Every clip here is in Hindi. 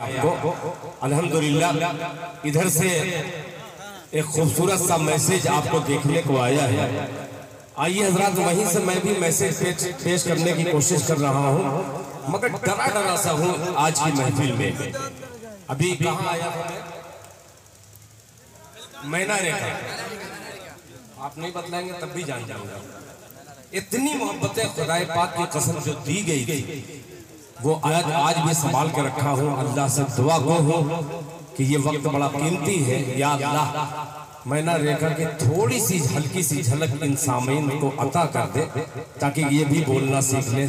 आपको अल्हम्दुलिल्लाह इधर से एक खूबसूरत सा मैसेज आपको देखने को आया है। आइए हजरात, वहीं से मैं भी मैसेज पेश करने की कोशिश कर रहा हूँ, मगर डरा डरा सा हूँ आज की महफिल में। अभी कहाँ आया था मैना रेखा, आप नहीं बतलाएंगे तब भी जान जाऊंगा। इतनी मोहब्बतें खुदाए पाक की कसम जो दी गई थी वो आज भी संभाल के रखा हूँ। अल्लाह से दुआ गो हूँ कि ये वक्त बड़ा कीमती है। या अल्लाह मैना रेखा की थोड़ी सी हल्की सी झलक इन सामीन को अता कर दे ताकि ये भी बोलना सीख ले।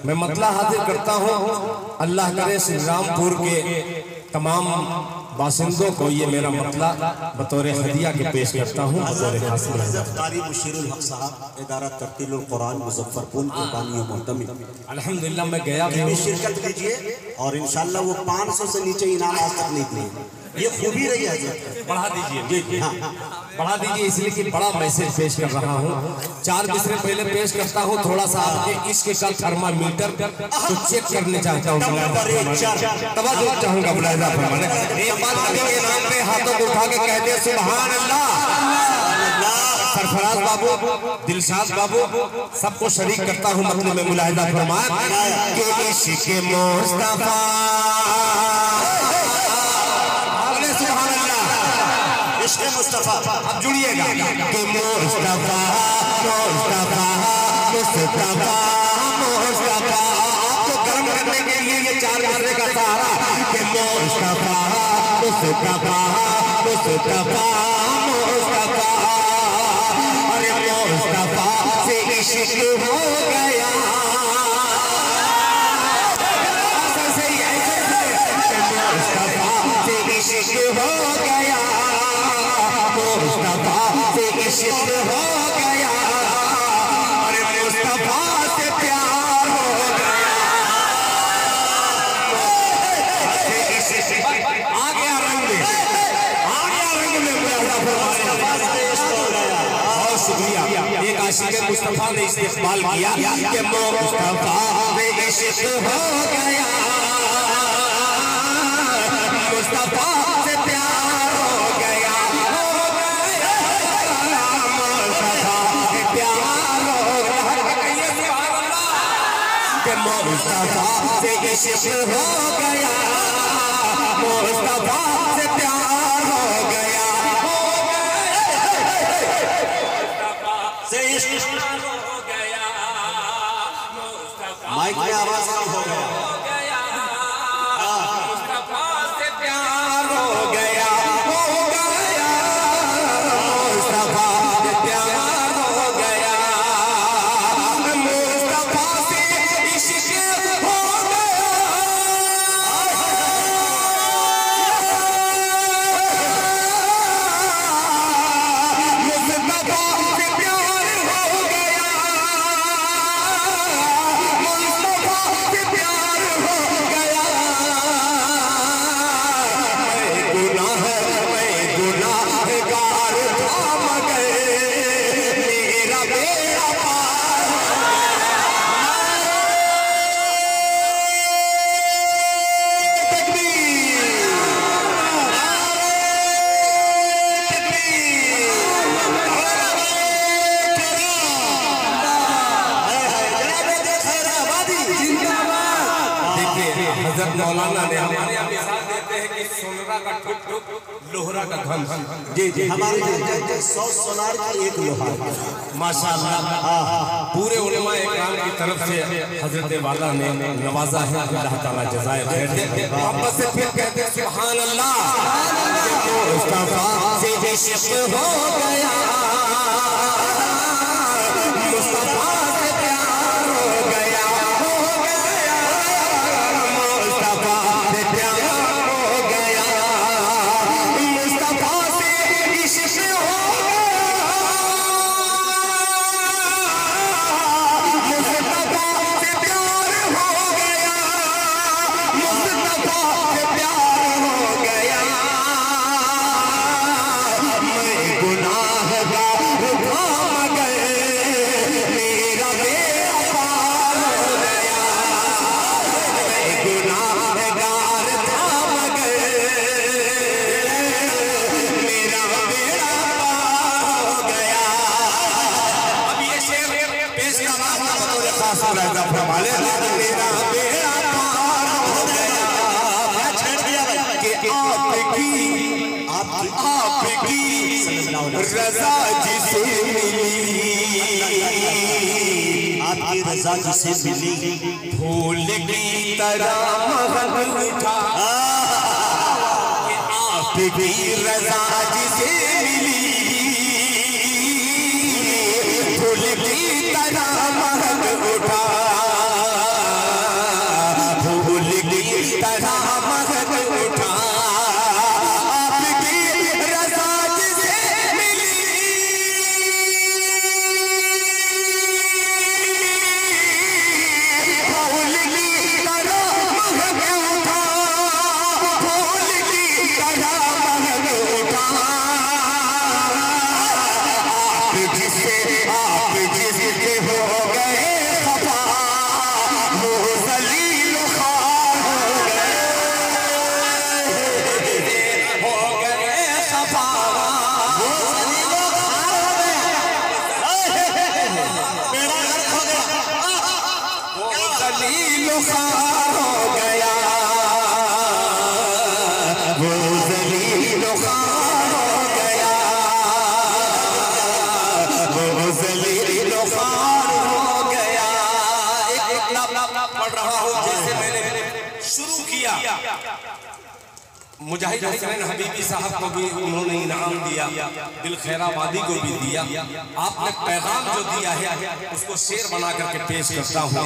मैं मतला हाजिर करता हूँ, अल्लाह करे श्री रामपुर के तमाम बासिंदों को ये मेरा मतला बतौर हदिया के पेश करता हूँ। अल्हम्दुलिल्लाह मैं गया भी शिरकत कीजिए और इंशाल्लाह वो 500 से नीचे इनाम आज तक नहीं दिए। ये खूबी रही है, बढ़ा दीजिए। हाँ, बढ़ा दीजिए इसलिए कि बड़ा मैसेज पेश कर रहा हूँ। 4 मिसरे पहले पेश करता हूँ, थोड़ा सा आपके इश्क का थर्मामीटर तो चेक करने चाहता हूँ। तवज्जो चाहूंगा मुलाहिजा फरमाने। एक बार नबी के नाम पे हाथों को उठा के कह दे सुभान अल्लाह। सरफराज बाबू, दिलशाद बाबू, सबको शरीक करता हूँ मतलब में मुलाहिजा फरमाए कि इश्क मुस्तफा मुस्तफा। अब जुड़िएगा कि मुस्तफा मुस्तफा मुस्तफा मुस्तफा। आपको गर्म करने के लिए ये 4 मिसरे का सहारा कि मुस्तफा मुस्तफा मुस्तफा मुस्तफा। अरे मुस्तफा से इश्क हो गया, मुस्तफा से इश्क हो गया, मुस्तफा से इश्क हो गया, अरे मुस्तफा से प्यार हो गया। आ गया रंग में, आ गया रंग में। बहुत शुक्रिया। एक आशिक़ मुस्तफा ने इस्तेमाल किया कि मुस्तफा से इश्क हो गया, मुस्तफा से प्यार हो गया, मुस्तफा से इश्क हो गया, मुस्तफा से प्यार हो गया, से इश्क हो गया। माइक में आवाज कम हो गया। मुस्तफा से प्यार हो गया, हो गया, मुस्तफा से प्यार हो गया, मुस्तफा से इश्क हो गया, मुस्तफा से प्यार हो गया, मुस्तफा से प्यार हो गया। मैं गुनाहगार था मगर मेरा बेड़ा पार हज़रत मौलाना ने हमारे यहाँ मिसाल देते हैं कि सोनरा का ठुक ठुक लोहरा का घम। जी जी, हमारे 100 सोनार की एक लोहार। माशाअल्लाह पूरे उलमा इकराम की तरफ से हजरत वाला ने नवाजा है। अल्लाह ताला जज़ाए खैर दे। मोहब्बत से फिर कहते हैं सुभान अल्लाह। मुस्तफा से इश्क हो गया, मुस्तफा से प्यार हो गया, हो गया, मुस्तफा से प्यार हो गया, मुस्तफा से इश्क हो गया, मुस्तफा से प्यार हो गया, मुस्तफा से प्यार हो गया। मैं गुनाहगार था मगर मेरा रजा जिसे मिली, आपकी रजा जिसे मिली, फूल की तरह महक उठा, आपकी रजा जिसे मिली, फूल की तरह महक उठा, फूल की तरह महक उठा, आपकी रजा जिसे मिली, फूल की तरह महक उठा, फूल की तरह महक उठा, आप जिससे हो गए खफा, वो जलील ख्वार हो गए खफा, वो जलील ख्वार हो गया, वो जलील ख्वार हो गया, वो जलील ख्वार हो गया। एक पढ़ रहा हूँ जैसे मैंने शुरू किया। मुजाहिद हुसैन हबीबी साहब को भी उन्होंने इनाम दिया, दिल खैराबादी को भी दिया। आपने पैगाम जो दिया है उसको शेर बना करके पेश करता हूँ,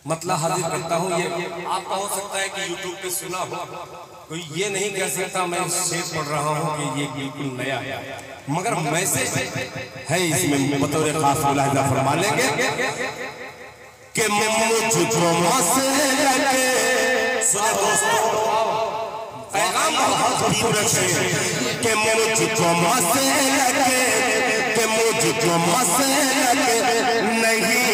मतलब हाजिर करता हूँ। ये आपका हो सकता है कि यूट्यूब पे सुना हो, कोई ये नहीं कह सकता मैं शेर पढ़ रहा हूँ कि ये बिल्कुल नया है, मगर मैसेज है इसमें बतौर खास मुलाहिजा फरमा लेंगे कि मुझको मसलक, सुने दोस्तों, पैगाम बहुत खूबसूरत है कि मुझको मसलक, कि मुझको मसलक नहीं